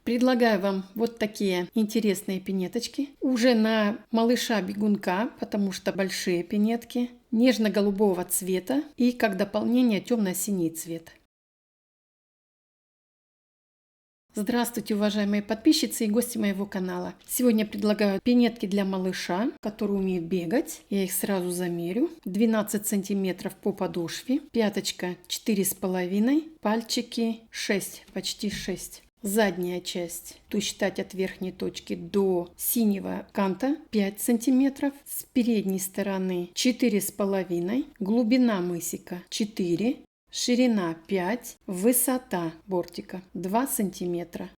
Предлагаю вам вот такие интересные пинеточки. Уже на малыша-бегунка, потому что большие пинетки, нежно-голубого цвета и как дополнение темно-синий цвет. Здравствуйте, уважаемые подписчицы и гости моего канала. Сегодня предлагаю пинетки для малыша, который умеет бегать. Я их сразу замерю. 12 сантиметров по подошве, пяточка 4,5, пальчики 6, почти 6. Задняя часть, то считать от верхней точки до синего канта 5 сантиметров, с передней стороны 4,5, глубина мысика 4, ширина 5, высота бортика 2 сантиметра.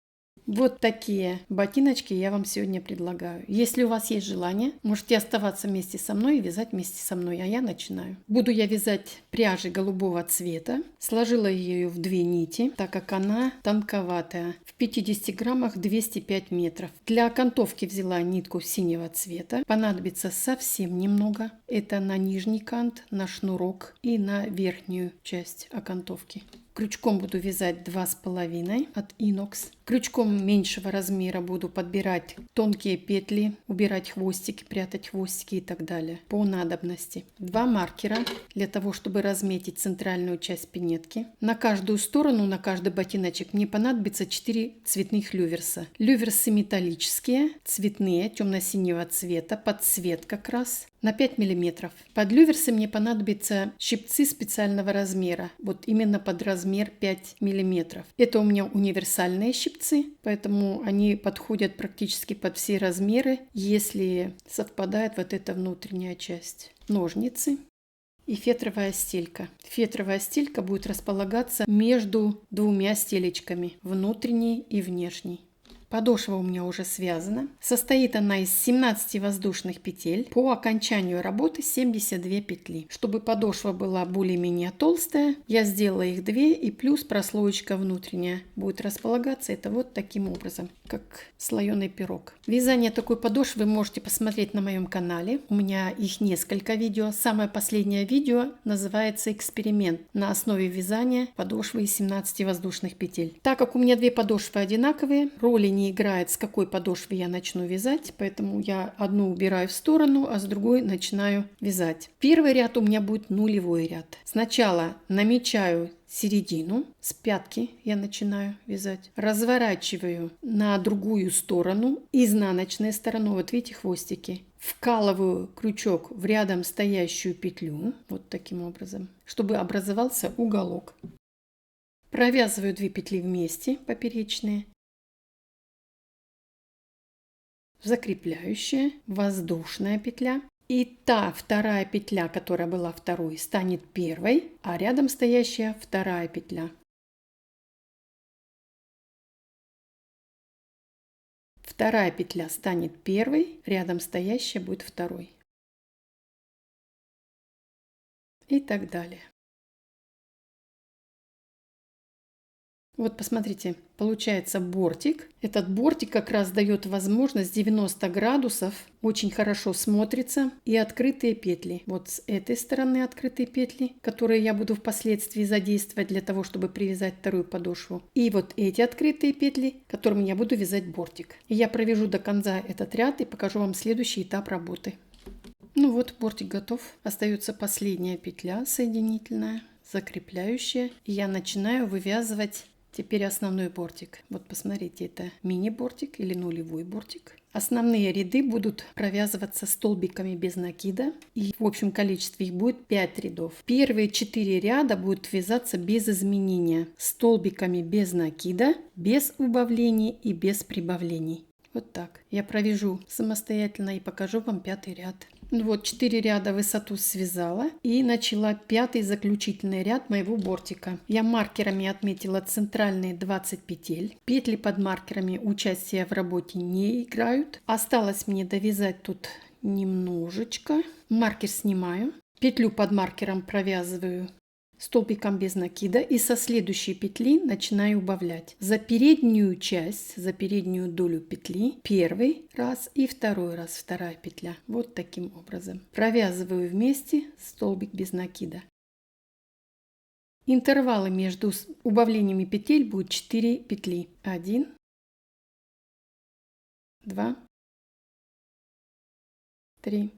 Вот такие ботиночки я вам сегодня предлагаю. Если у вас есть желание, можете оставаться вместе со мной и вязать вместе со мной, а я начинаю. Буду я вязать пряжей голубого цвета. Сложила ее в 2 нити, так как она тонковатая. В 50 граммах 205 метров. Для окантовки взяла нитку синего цвета. Понадобится совсем немного. Это на нижний кант, на шнурок и на верхнюю часть окантовки. Крючком буду вязать 2,5 от Inox. Крючком меньшего размера буду подбирать тонкие петли, убирать хвостики, прятать хвостики и так далее по надобности. 2 маркера для того, чтобы разметить центральную часть пинетки. На каждую сторону, на каждый ботиночек мне понадобится 4 цветных люверса. Люверсы металлические, цветные, темно-синего цвета, под цвет как раз. На 5 мм. Под люверсы мне понадобятся щипцы специального размера. Вот именно под размер 5 мм. Это у меня универсальные щипцы, поэтому они подходят практически под все размеры, если совпадает вот эта внутренняя часть. Ножницы и фетровая стелька. Фетровая стелька будет располагаться между 2 стелечками, внутренней и внешней. Подошва у меня уже связана. Состоит она из 17 воздушных петель. По окончанию работы 72 петли. Чтобы подошва была более-менее толстая, я сделала их 2 и плюс прослоечка внутренняя будет располагаться. Это вот таким образом, как слоеный пирог. Вязание такой подошвы вы можете посмотреть на моем канале. У меня их несколько видео. Самое последнее видео называется «Эксперимент» на основе вязания подошвы из 17 воздушных петель. Так как у меня 2 подошвы одинаковые, роли не играет, с какой подошвы я начну вязать, поэтому я одну убираю в сторону, а с другой начинаю вязать. Первый ряд у меня будет нулевой ряд. Сначала намечаю середину, с пятки я начинаю вязать, разворачиваю на другую сторону, изнаночной стороной, вот видите хвостики, вкалываю крючок в рядом стоящую петлю, вот таким образом, чтобы образовался уголок. Провязываю 2 петли вместе, поперечные, закрепляющая, воздушная петля. И та вторая петля, которая была второй, станет первой, а рядом стоящая вторая петля. Вторая петля станет первой, рядом стоящая будет второй. И так далее. Вот посмотрите, получается бортик. Этот бортик как раз дает возможность 90 градусов, очень хорошо смотрится, и открытые петли. Вот с этой стороны открытые петли, которые я буду впоследствии задействовать для того, чтобы привязать вторую подошву. И вот эти открытые петли, которыми я буду вязать бортик. И я провяжу до конца этот ряд и покажу вам следующий этап работы. Ну вот, бортик готов. Остается последняя петля соединительная, закрепляющая. И я начинаю вывязывать теперь основной бортик. Вот посмотрите, это мини-бортик или нулевой бортик. Основные ряды будут провязываться столбиками без накида. И в общем количестве их будет 5 рядов. Первые 4 ряда будут вязаться без изменения. Столбиками без накида, без убавлений и без прибавлений. Вот так. Я провяжу самостоятельно и покажу вам 5-й ряд. Вот 4 ряда высоту связала и начала 5-й заключительный ряд моего бортика. Я маркерами отметила центральные 20 петель. Петли под маркерами участия в работе не играют. Осталось мне довязать тут немножечко. Маркер снимаю. Петлю под маркером провязываю столбиком без накида и со следующей петли начинаю убавлять. За переднюю часть, за переднюю долю петли первый раз и второй раз вторая петля. Вот таким образом. Провязываю вместе столбик без накида. Интервалы между убавлениями петель будут 4 петли. 1, 2, 3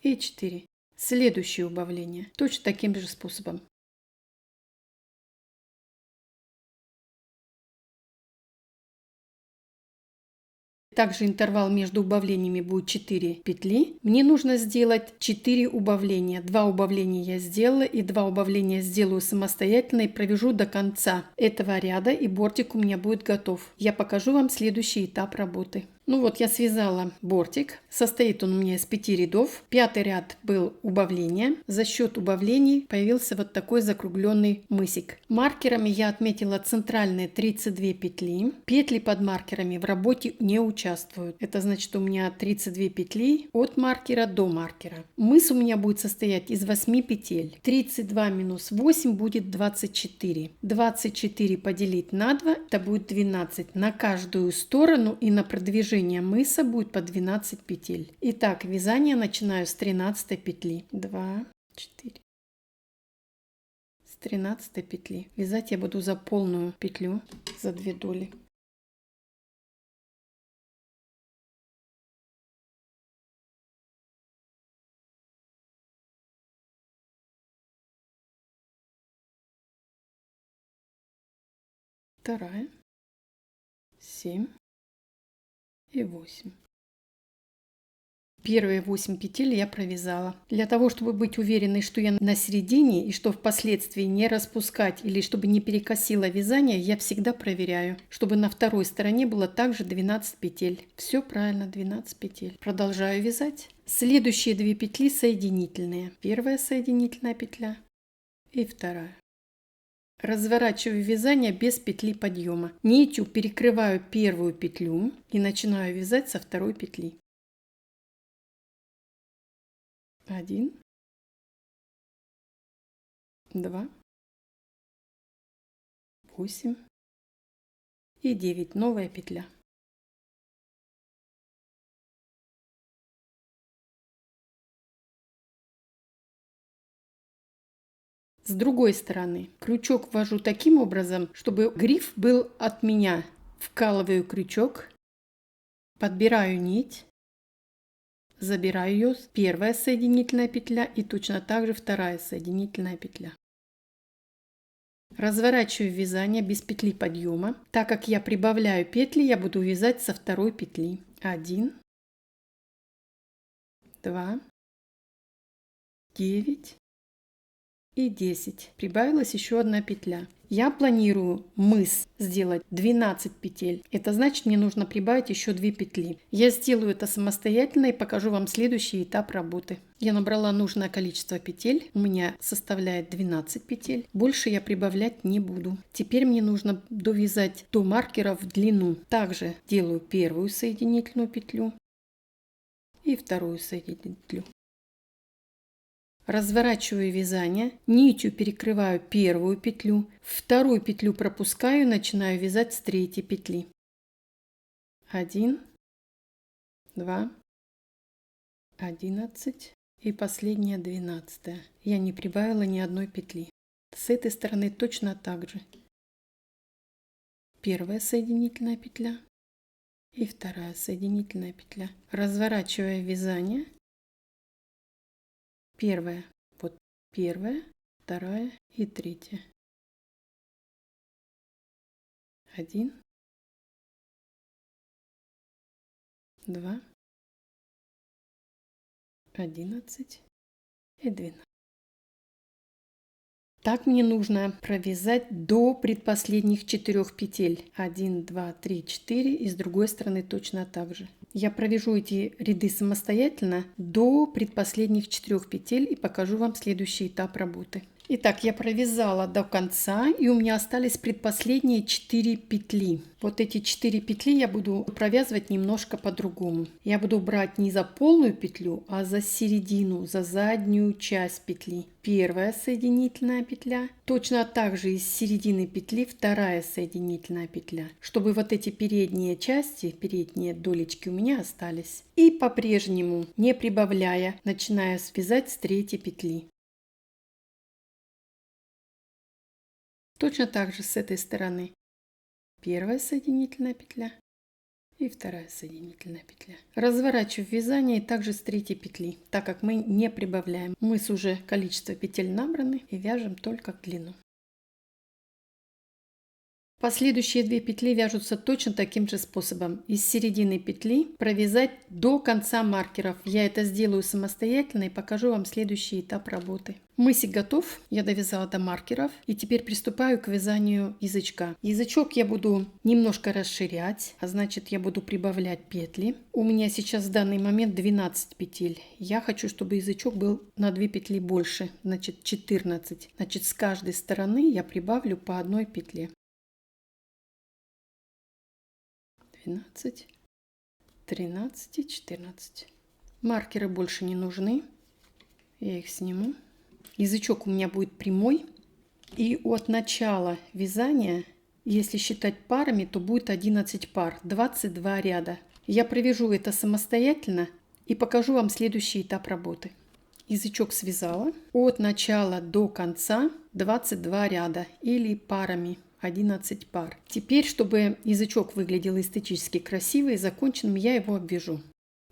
и 4. Следующее убавление. Точно таким же способом. Также интервал между убавлениями будет 4 петли. Мне нужно сделать 4 убавления. 2 убавления я сделала и 2 убавления сделаю самостоятельно и провяжу до конца этого ряда, и бортик у меня будет готов. Я покажу вам следующий этап работы. Ну вот, я связала бортик. Состоит он у меня из 5 рядов. 5-й ряд был убавление. За счет убавлений появился вот такой закругленный мысик. Маркерами я отметила центральные 32 петли. Петли под маркерами в работе не участвуют. Это значит, у меня 32 петли от маркера до маркера. Мыс у меня будет состоять из 8 петель. 32 минус 8 будет 24. 24 поделить на 2, это будет 12. На каждую сторону и на продвижение мыса будет по 12 петель. Итак, вязание начинаю с 13 петли. 2, 4. С 13 петли. Вязать я буду за полную петлю, за 2 доли. Вторая, 7 и 8. Первые 8 петель я провязала. Для того, чтобы быть уверенной, что я на середине и что впоследствии не распускать или чтобы не перекосило вязание, я всегда проверяю, чтобы на второй стороне было также 12 петель. Все правильно, 12 петель. Продолжаю вязать. Следующие 2 петли соединительные. Первая соединительная петля и вторая. Разворачиваю вязание без петли подъема. Нитью перекрываю первую петлю и начинаю вязать со второй петли. 1, 2, 8 и 9. Новая петля. С другой стороны крючок ввожу таким образом, чтобы гриф был от меня. Вкалываю крючок, подбираю нить, забираю ее, первая соединительная петля и точно так же вторая соединительная петля. Разворачиваю вязание без петли подъема. Так как я прибавляю петли, я буду вязать со второй петли. 1, 2, 9 и 10. Прибавилась еще одна петля. Я планирую мыс сделать 12 петель. Это значит, мне нужно прибавить еще 2 петли. Я сделаю это самостоятельно и покажу вам следующий этап работы. Я набрала нужное количество петель. У меня составляет 12 петель. Больше я прибавлять не буду. Теперь мне нужно довязать до маркера в длину. Также делаю первую соединительную петлю и вторую соединительную петлю. Разворачиваю вязание, нитью перекрываю первую петлю, вторую петлю пропускаю, начинаю вязать с третьей петли. 1, 2, 11 и последняя 12. Я не прибавила ни одной петли. С этой стороны точно так же. Первая соединительная петля и вторая соединительная петля. Разворачивая вязание. Первая, вот первая, вторая и третья. 1, 2, 11 и 12. Так мне нужно провязать до предпоследних 4 петель. 1, 2, 3, 4 и с другой стороны точно так же. Я провяжу эти ряды самостоятельно до предпоследних 4 петель и покажу вам следующий этап работы. Итак, я провязала до конца и у меня остались предпоследние 4 петли. Вот эти 4 петли я буду провязывать немножко по-другому. Я буду брать не за полную петлю, а за середину, за заднюю часть петли. Первая соединительная петля. Точно так же из середины петли вторая соединительная петля. Чтобы вот эти передние части, передние долечки у меня остались. И по-прежнему, не прибавляя, начинаю связать с третьей петли. Точно так же с этой стороны. Первая соединительная петля и вторая соединительная петля. Разворачиваю вязание и также с третьей петли, так как мы не прибавляем. Мы уже количество петель набраны и вяжем только в длину. Последующие 2 петли вяжутся точно таким же способом. Из середины петли провязать до конца маркеров. Я это сделаю самостоятельно и покажу вам следующий этап работы. Мысик готов, я довязала до маркеров и теперь приступаю к вязанию язычка. Язычок я буду немножко расширять, а значит я буду прибавлять петли. У меня сейчас в данный момент 12 петель. Я хочу, чтобы язычок был на 2 петли больше, значит 14. Значит с каждой стороны я прибавлю по одной петле. 12, 13 и 14. Маркеры больше не нужны. Я их сниму. Язычок у меня будет прямой. И от начала вязания, если считать парами, то будет 11 пар, 22 ряда. Я провяжу это самостоятельно и покажу вам следующий этап работы. Язычок связала. От начала до конца 22 ряда или парами. 11 пар. Теперь, чтобы язычок выглядел эстетически красивый и законченным, я его обвяжу.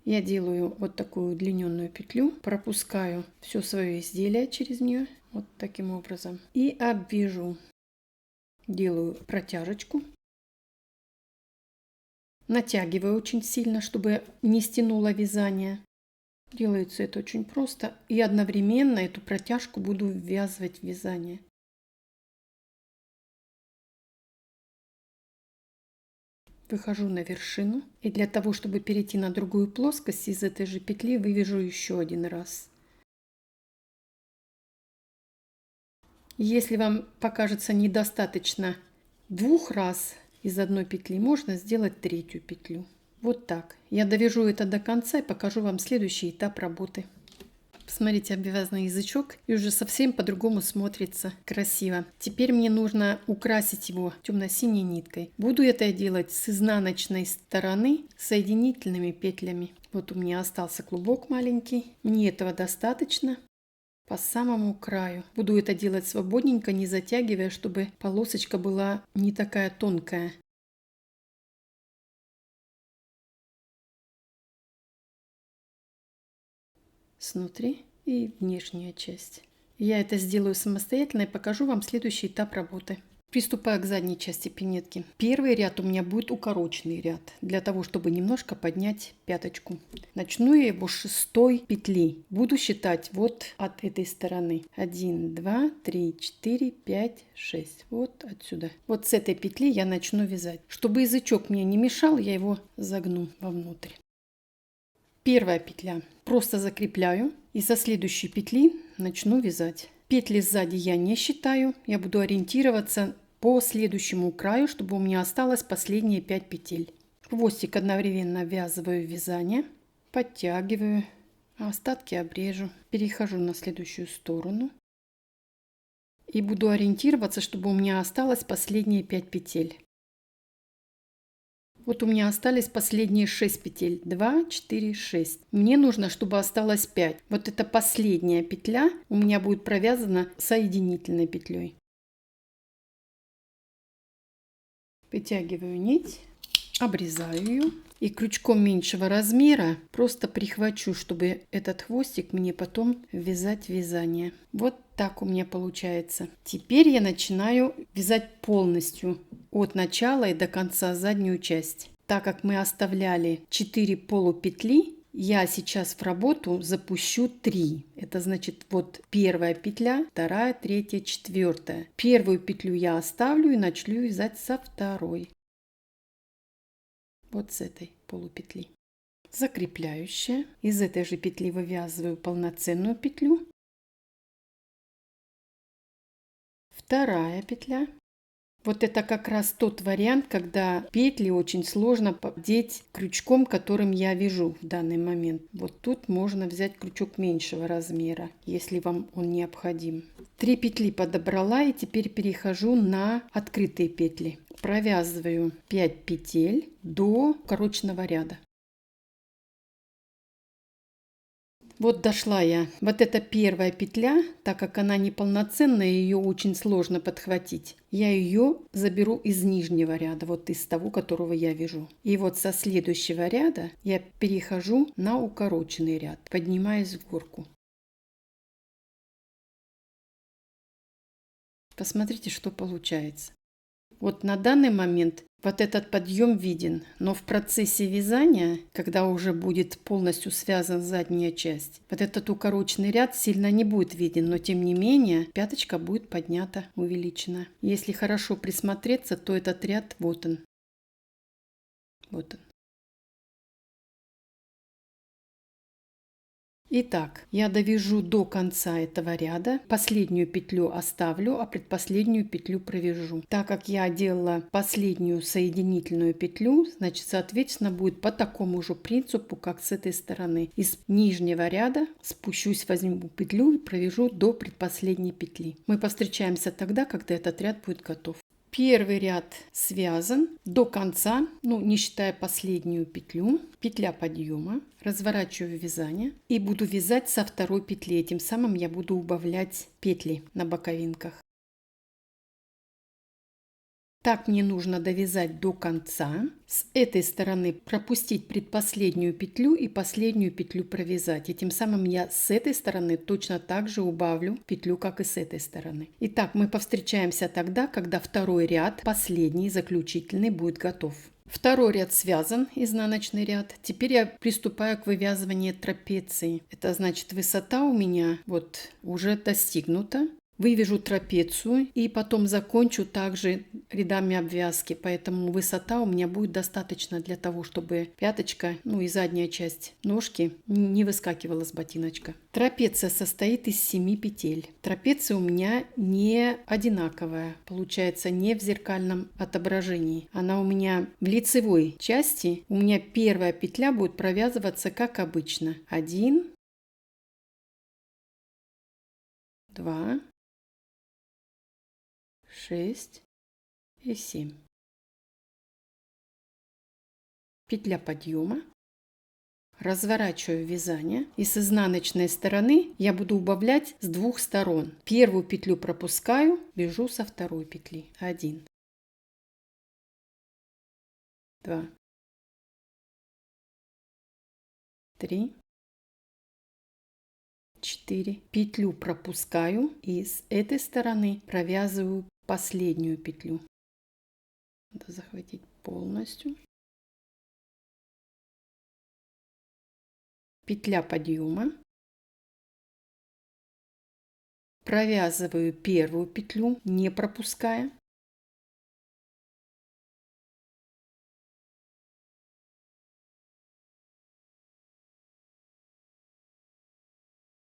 Я делаю вот такую удлиненную петлю, пропускаю все свое изделие через нее, вот таким образом, и обвяжу. Делаю протяжечку. Натягиваю очень сильно, чтобы не стянуло вязание. Делается это очень просто. И одновременно эту протяжку буду ввязывать в вязание. Выхожу на вершину и для того, чтобы перейти на другую плоскость, из этой же петли вывяжу еще один раз. Если вам покажется недостаточно 2 раз из одной петли, можно сделать третью петлю. Вот так. Я довяжу это до конца и покажу вам следующий этап работы. Посмотрите, обвязанный язычок и уже совсем по-другому смотрится красиво. Теперь мне нужно украсить его темно-синей ниткой. Буду это делать с изнаночной стороны соединительными петлями. Вот у меня остался клубок маленький. Мне этого достаточно. По самому краю. Буду это делать свободненько, не затягивая, чтобы полосочка была не такая тонкая. Снутри и внешняя часть. Я это сделаю самостоятельно и покажу вам следующий этап работы. Приступаю к задней части пинетки. Первый ряд у меня будет укороченный ряд, для того, чтобы немножко поднять пяточку. Начну я его с 6 петли. Буду считать вот от этой стороны. 1, 2, 3, 4, 5, 6. Вот отсюда. Вот с этой петли я начну вязать. Чтобы язычок мне не мешал, я его загну вовнутрь. Первая петля. Просто закрепляю и со следующей петли начну вязать. Петли сзади я не считаю. Я буду ориентироваться по следующему краю, чтобы у меня осталось последние 5 петель. Хвостик одновременно ввязываю в вязание, подтягиваю, а остатки обрежу. Перехожу на следующую сторону и буду ориентироваться, чтобы у меня осталось последние 5 петель. Вот у меня остались последние 6 петель. 2, 4, 6. Мне нужно, чтобы осталось 5. Вот эта последняя петля у меня будет провязана соединительной петлей. Вытягиваю нить, обрезаю ее и крючком меньшего размера просто прихвачу, чтобы этот хвостик мне потом ввязать в вязание. Вот так у меня получается. Теперь я начинаю вязать полностью от начала и до конца заднюю часть. Так как мы оставляли 4 полупетли, я сейчас в работу запущу 3. Это значит вот первая петля, вторая, третья, четвертая. Первую петлю я оставлю и начну вязать со второй. Вот с этой полупетли. Закрепляющая. Из этой же петли вывязываю полноценную петлю. Вторая петля. Вот это как раз тот вариант, когда петли очень сложно поддеть крючком, которым я вяжу в данный момент. Вот тут можно взять крючок меньшего размера, если вам он необходим. 3 петли подобрала и теперь перехожу на открытые петли. Провязываю 5 петель до укороченного ряда. Вот дошла я. Вот эта первая петля, так как она неполноценная, ее очень сложно подхватить. Я ее заберу из нижнего ряда, вот из того, которого я вяжу. И вот со следующего ряда я перехожу на укороченный ряд, поднимаюсь в горку. Посмотрите, что получается. Вот на данный момент вот этот подъем виден, но в процессе вязания, когда уже будет полностью связана задняя часть, вот этот укороченный ряд сильно не будет виден, но тем не менее пяточка будет поднята, увеличена. Если хорошо присмотреться, то этот ряд вот он. Вот он. Итак, я довяжу до конца этого ряда, последнюю петлю оставлю, а предпоследнюю петлю провяжу. Так как я делала последнюю соединительную петлю, значит, соответственно, будет по такому же принципу, как с этой стороны. Из нижнего ряда спущусь, возьму петлю и провяжу до предпоследней петли. Мы повстречаемся тогда, когда этот ряд будет готов. Первый ряд связан до конца, ну не считая последнюю петлю, петля подъема, разворачиваю вязание и буду вязать со второй петли. Этим самым я буду убавлять петли на боковинках. Так мне нужно довязать до конца. С этой стороны пропустить предпоследнюю петлю и последнюю петлю провязать. И тем самым я с этой стороны точно так же убавлю петлю, как и с этой стороны. Итак, мы повстречаемся тогда, когда второй ряд, последний, заключительный, будет готов. Второй ряд связан, изнаночный ряд. Теперь я приступаю к вывязыванию трапеции. Это значит, высота у меня вот уже достигнута. Вывяжу трапецию и потом закончу также рядами обвязки, поэтому высота у меня будет достаточно для того, чтобы пяточка, ну и задняя часть ножки не выскакивала с ботиночка. Трапеция состоит из 7 петель. Трапеция у меня не одинаковая, получается не в зеркальном отображении. Она у меня в лицевой части, у меня первая петля будет провязываться как обычно. 1, 2, 6 и 7. Петля подъема. Разворачиваю вязание и с изнаночной стороны я буду убавлять с двух сторон. Первую петлю пропускаю, вяжу со второй петли. 1, 2, 3, 4. Петлю пропускаю и с этой стороны провязываю последнюю петлю. Надо захватить полностью. Петля подъема. Провязываю первую петлю, не пропуская.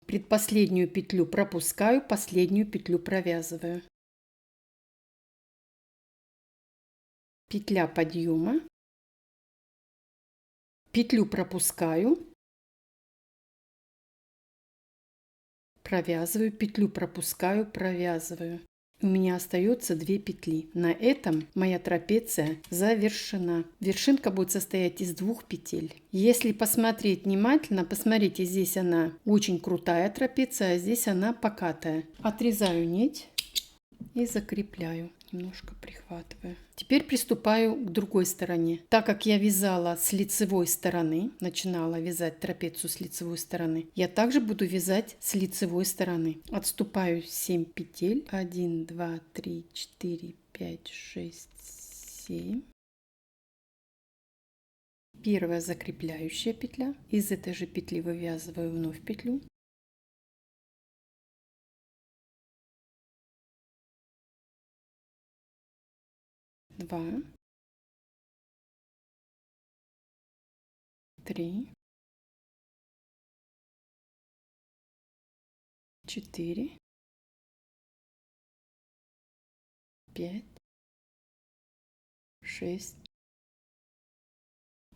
Предпоследнюю петлю пропускаю, последнюю петлю провязываю. Петля подъема. Петлю пропускаю. Провязываю, петлю пропускаю, провязываю. У меня остается 2 петли. На этом моя трапеция завершена. Вершинка будет состоять из 2 петель. Если посмотреть внимательно, посмотрите, здесь она очень крутая трапеция, а здесь она покатая. Отрезаю нить и закрепляю. Немножко прихватываю. Теперь приступаю к другой стороне. Так как я вязала с лицевой стороны, начинала вязать трапецию с лицевой стороны, я также буду вязать с лицевой стороны. Отступаю 7 петель. 1, 2, 3, 4, 5, 6, 7. Первая закрепляющая петля. Из этой же петли вывязываю вновь петлю. Два, 3, 4, 5, 6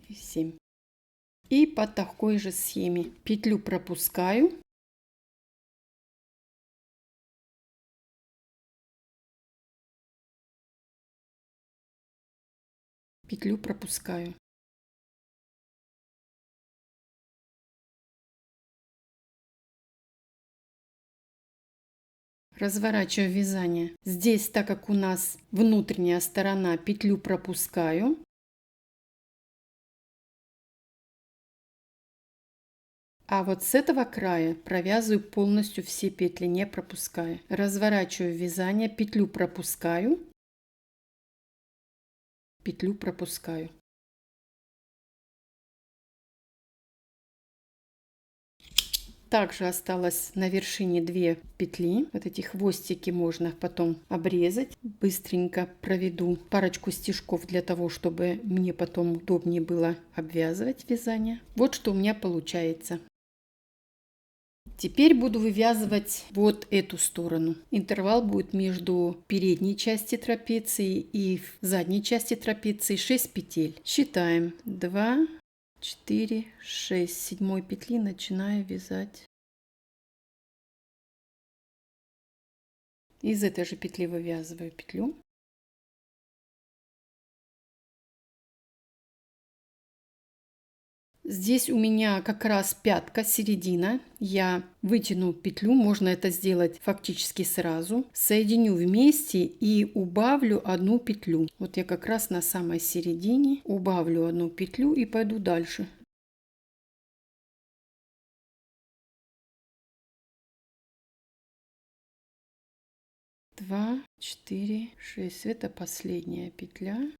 и 7. И по такой же схеме петлю пропускаю. Петлю пропускаю. Разворачиваю вязание. Здесь, так как у нас внутренняя сторона, петлю пропускаю. А вот с этого края провязываю полностью все петли, не пропуская. Разворачиваю вязание, петлю пропускаю, петлю пропускаю. Также осталось на вершине 2 петли. Вот эти хвостики можно потом обрезать. Быстренько проведу парочку стежков для того, чтобы мне потом удобнее было обвязывать вязание. Вот что у меня получается. Теперь буду вывязывать вот эту сторону. Интервал будет между передней части трапеции и задней части трапеции 6 петель. Считаем. 2, 4, 6. С 7 петли начинаю вязать. Из этой же петли вывязываю петлю. Здесь у меня как раз пятка, середина. Я вытяну петлю, можно это сделать фактически сразу. Соединю вместе и убавлю одну петлю. Вот я как раз на самой середине убавлю одну петлю и пойду дальше. Два, 4, 6. Это последняя петля.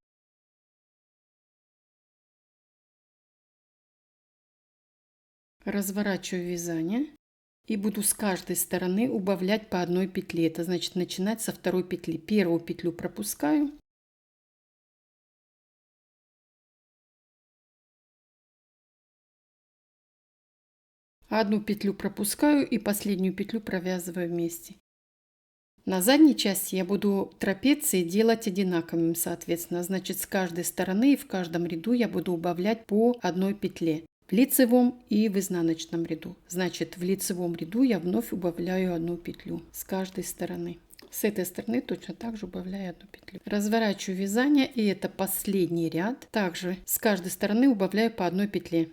Разворачиваю вязание и буду с каждой стороны убавлять по одной петле. Это значит начинать со второй петли. Первую петлю пропускаю. Одну петлю пропускаю и последнюю петлю провязываю вместе. На задней части я буду трапеции делать одинаковыми, соответственно. Значит, с каждой стороны и в каждом ряду я буду убавлять по одной петле. В лицевом и в изнаночном ряду. Значит, в лицевом ряду я вновь убавляю одну петлю с каждой стороны. С этой стороны точно так же убавляю одну петлю. Разворачиваю вязание, и это последний ряд. Также с каждой стороны убавляю по одной петле.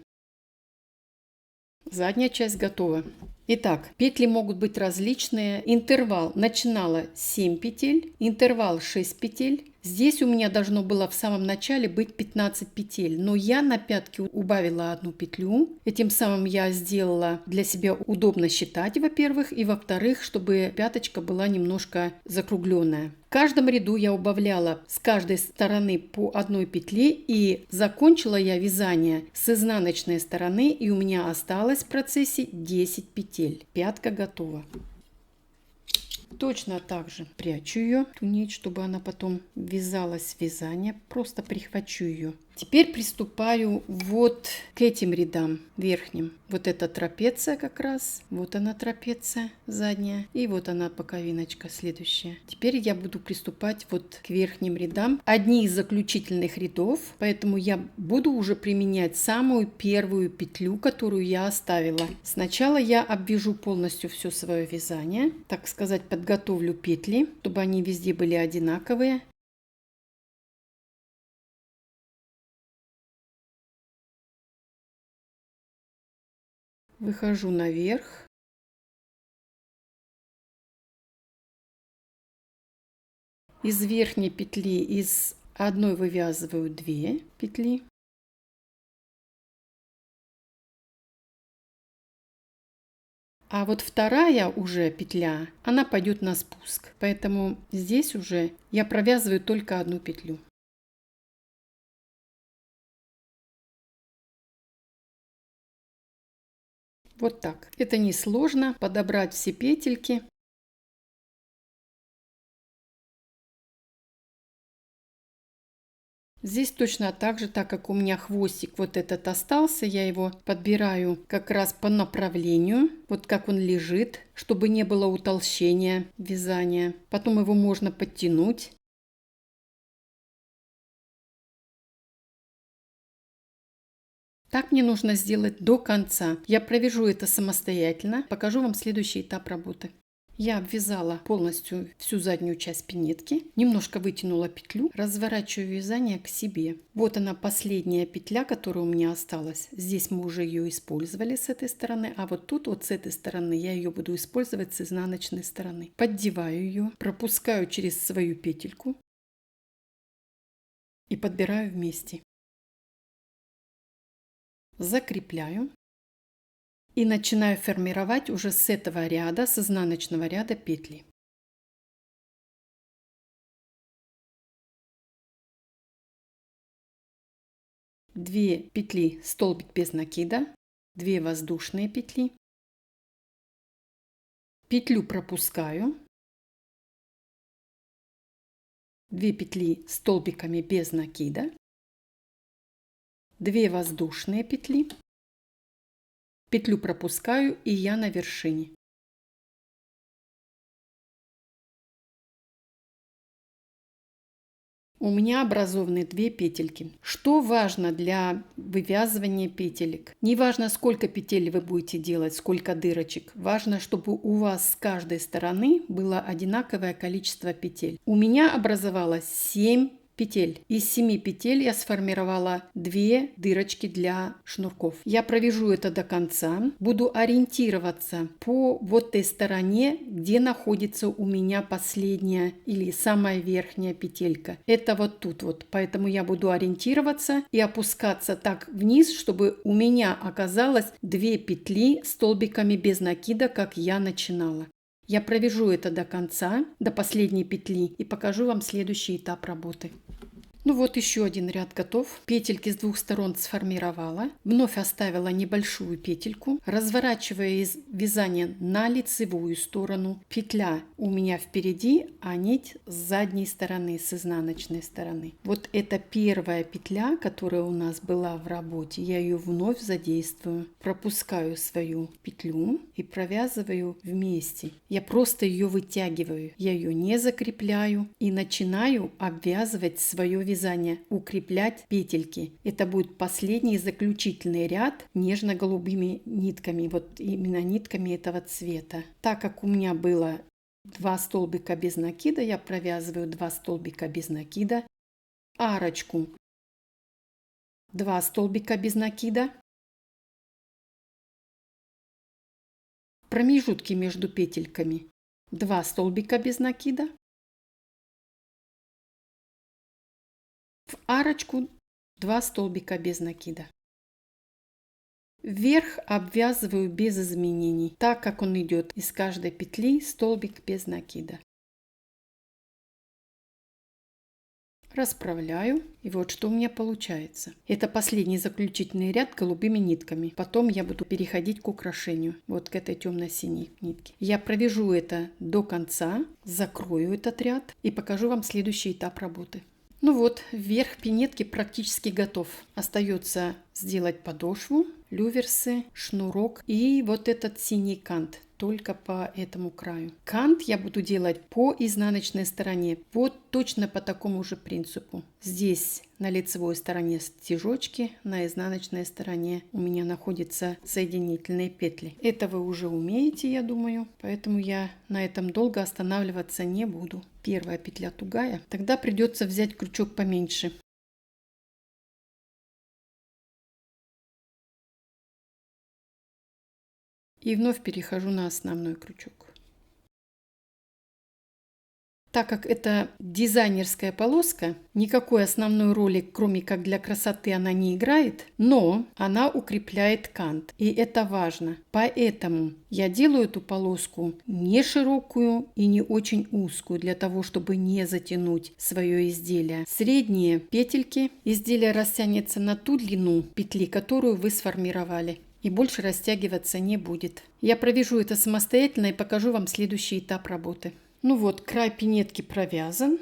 Задняя часть готова. Итак, петли могут быть различные. Интервал начинала 7 петель, интервал 6 петель. Здесь у меня должно было в самом начале быть 15 петель, но я на пятке убавила одну петлю. Этим самым я сделала для себя удобно считать, во-первых, и во-вторых, чтобы пяточка была немножко закругленная. В каждом ряду я убавляла с каждой стороны по одной петле, и закончила я вязание с изнаночной стороны, и у меня осталось в процессе 10 петель. Пятка готова. Точно так же прячу ее, эту нить, чтобы она потом ввязалась в вязание. Просто прихвачу ее. Теперь приступаю вот к этим рядам верхним. Вот эта трапеция как раз. Вот она трапеция задняя. И вот она боковиночка следующая. Теперь я буду приступать вот к верхним рядам. Одни из заключительных рядов. Поэтому я буду уже применять самую первую петлю, которую я оставила. Сначала я обвяжу полностью все свое вязание. Так сказать, подготовлю петли, чтобы они везде были одинаковые. Выхожу наверх. Из верхней петли из одной вывязываю 2 петли. А вот вторая уже петля, она пойдет на спуск. Поэтому здесь уже я провязываю только одну петлю. Вот так. Это несложно, подобрать все петельки. Здесь точно так же, так как у меня хвостик вот этот остался, я его подбираю как раз по направлению, вот как он лежит, чтобы не было утолщения вязания. Потом его можно подтянуть. Так мне нужно сделать до конца. Я провяжу это самостоятельно. Покажу вам следующий этап работы. Я обвязала полностью всю заднюю часть пинетки, немножко вытянула петлю, разворачиваю вязание к себе. Вот она, последняя петля, которая у меня осталась. Здесь мы уже ее использовали с этой стороны, а вот тут вот с этой стороны я ее буду использовать с изнаночной стороны. Поддеваю ее, пропускаю через свою петельку и подбираю вместе. Закрепляю. И начинаю формировать уже с этого ряда, с изнаночного ряда петли. Две петли столбик без накида, 2 воздушные петли, петлю пропускаю, 2 петли столбиками без накида, 2 воздушные петли, петлю пропускаю, и я на вершине. У меня образованы 2 петельки. Что важно для вывязывания петелек? Не важно, сколько петель вы будете делать, сколько дырочек. Важно, чтобы у вас с каждой стороны было одинаковое количество петель. У меня образовалось 7 петель. Из 7 петель я сформировала 2 дырочки для шнурков. Я провяжу это до конца. Буду ориентироваться по вот этой стороне, где находится у меня последняя или самая верхняя петелька. Это вот тут вот. Поэтому я буду ориентироваться и опускаться так вниз, чтобы у меня оказалось 2 петли столбиками без накида, как я начинала. Я провяжу это до конца, до последней петли, и покажу вам следующий этап работы. Ну вот, еще один ряд готов. Петельки с двух сторон сформировала. Вновь оставила небольшую петельку. Разворачивая из вязания на лицевую сторону. Петля у меня впереди, а нить с задней стороны, с изнаночной стороны. Вот это первая петля, которая у нас была в работе. Я ее вновь задействую. Пропускаю свою петлю и провязываю вместе. Я просто ее вытягиваю. Я ее не закрепляю и начинаю обвязывать свое вязание, укреплять петельки. Это будет последний заключительный ряд нежно-голубыми нитками, вот именно нитками этого цвета. Так как у меня было 2 столбика без накида, я провязываю 2 столбика без накида, арочку 2 столбика без накида, промежутки между петельками 2 столбика без накида, в арочку 2 столбика без накида. Вверх обвязываю без изменений, так как он идет из каждой петли столбик без накида. Расправляю, и вот что у меня получается. Это последний заключительный ряд голубыми нитками. Потом я буду переходить к украшению, вот к этой темно-синей нитке. Я провяжу это до конца, закрою этот ряд и покажу вам следующий этап работы. Ну вот, верх пинетки практически готов. Остается сделать подошву, люверсы, шнурок и вот этот синий кант. Только по этому краю. Кант я буду делать по изнаночной стороне. Вот точно по такому же принципу. Здесь на лицевой стороне стежочки, на изнаночной стороне у меня находятся соединительные петли. Это вы уже умеете, я думаю. Поэтому я на этом долго останавливаться не буду. Первая петля тугая. Тогда придется взять крючок поменьше. И вновь перехожу на основной крючок. Так как это дизайнерская полоска, никакой основной роли, кроме как для красоты, она не играет, но она укрепляет кант. И это важно. Поэтому я делаю эту полоску не широкую и не очень узкую, для того, чтобы не затянуть свое изделие. Средние петельки изделие растянется на ту длину петли, которую вы сформировали. И больше растягиваться не будет. Я провяжу это самостоятельно и покажу вам следующий этап работы. Ну вот, край пинетки провязан.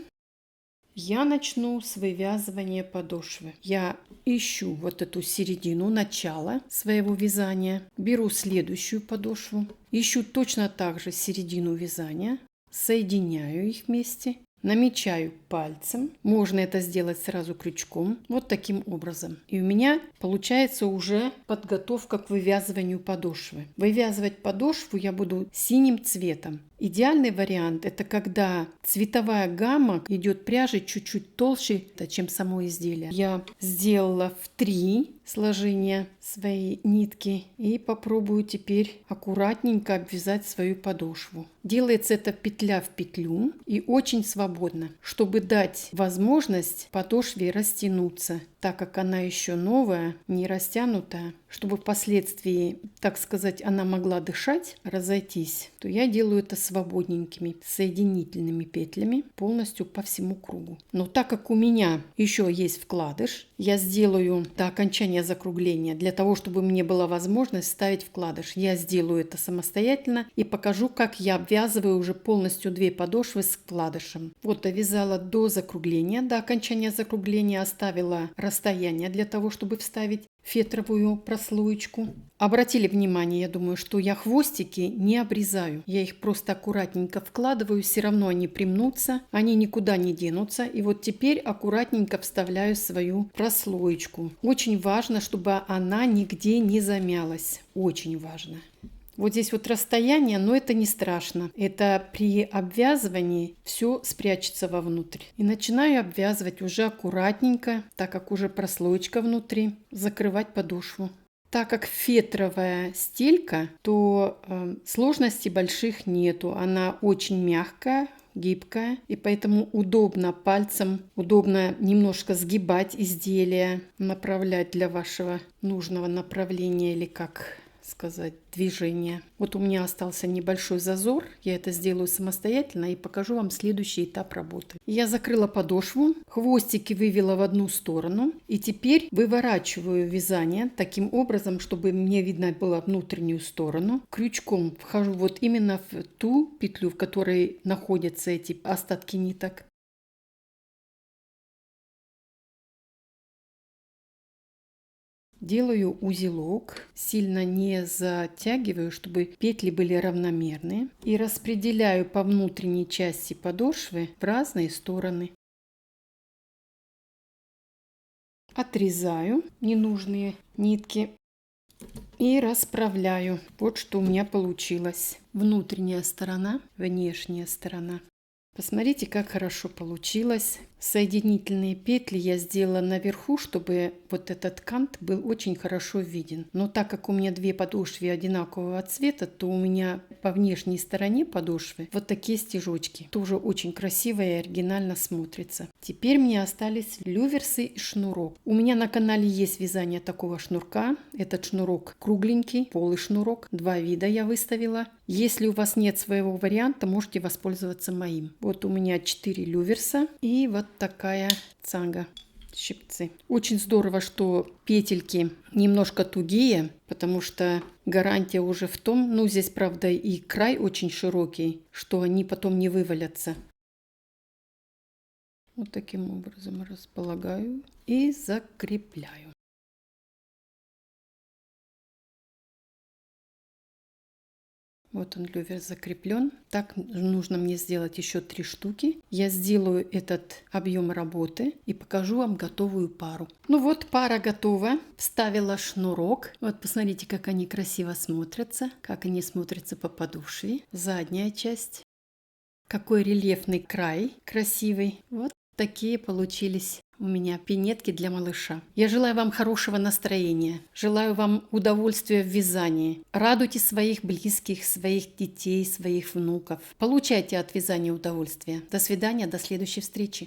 Я начну с вывязывания подошвы. Я ищу вот эту середину, начало своего вязания. Беру следующую подошву. Ищу точно так же середину вязания. Соединяю их вместе. Намечаю пальцем. Можно это сделать сразу крючком. Вот таким образом. И у меня получается уже подготовка к вывязыванию подошвы. Вывязывать подошву я буду синим цветом. Идеальный вариант — это когда цветовая гамма идет пряжи чуть-чуть толще, чем само изделие. Я сделала в 3 сложения своей нитки и попробую теперь аккуратненько обвязать свою подошву. Делается это петля в петлю и очень свободно, чтобы дать возможность подошве растянуться, так как она еще новая, не растянутая, чтобы впоследствии, так сказать, она могла дышать, разойтись, то я делаю это свободненькими соединительными петлями полностью по всему кругу. Но так как у меня еще есть вкладыш, я сделаю до окончания закругления, для того, чтобы мне была возможность вставить вкладыш. Я сделаю это самостоятельно и покажу, как я обвязываю уже полностью 2 подошвы с вкладышем. Вот довязала до закругления, до окончания закругления оставила расстояние для того, чтобы вставить фетровую прослоечку. Обратили внимание, я думаю, что я хвостики не обрезаю. Я их просто аккуратненько вкладываю, все равно они примнутся, они никуда не денутся. И вот теперь аккуратненько вставляю свою прослоечку. Очень важно, чтобы она нигде не замялась. Очень важно. Вот здесь вот расстояние, но это не страшно. Это при обвязывании все спрячется вовнутрь. И начинаю обвязывать уже аккуратненько, так как уже прослоечка внутри, закрывать подошву. Так как фетровая стелька, то сложностей больших нету. Она очень мягкая, гибкая, и поэтому удобно пальцем, удобно немножко сгибать изделие, направлять для вашего нужного направления или как сказать, движение. Вот у меня остался небольшой зазор, я это сделаю самостоятельно и покажу вам следующий этап работы. Я закрыла подошву, хвостики вывела в одну сторону и теперь выворачиваю вязание таким образом, чтобы мне видно было внутреннюю сторону. Крючком вхожу вот именно в ту петлю, в которой находятся эти остатки ниток. Делаю узелок, сильно не затягиваю, чтобы петли были равномерные. И распределяю по внутренней части подошвы в разные стороны. Отрезаю ненужные нитки и расправляю. Вот что у меня получилось. Внутренняя сторона, внешняя сторона. Посмотрите, как хорошо получилось. Соединительные петли я сделала наверху, чтобы вот этот кант был очень хорошо виден. Но так как у меня 2 подошвы одинакового цвета, то у меня по внешней стороне подошвы вот такие стежочки. Тоже очень красиво и оригинально смотрится. Теперь мне остались люверсы и шнурок. У меня на канале есть вязание такого шнурка. Этот шнурок кругленький, полый шнурок. 2 вида я выставила. Если у вас нет своего варианта, можете воспользоваться моим. Вот у меня 4 люверса и вот такая цанга, щипцы. Очень здорово, что петельки немножко тугие, потому что гарантия уже в том, ну здесь правда и край очень широкий, что они потом не вывалятся. Вот таким образом располагаю и закрепляю. Вот он, лювер, закреплен. Так нужно мне сделать еще 3 штуки. Я сделаю этот объем работы и покажу вам готовую пару. Ну вот, пара готова. Вставила шнурок. Вот посмотрите, как они красиво смотрятся. Как они смотрятся по подошве. Задняя часть. Какой рельефный край красивый. Вот такие получились у меня пинетки для малыша. Я желаю вам хорошего настроения. Желаю вам удовольствия в вязании. Радуйте своих близких, своих детей, своих внуков. Получайте от вязания удовольствие. До свидания, до следующей встречи.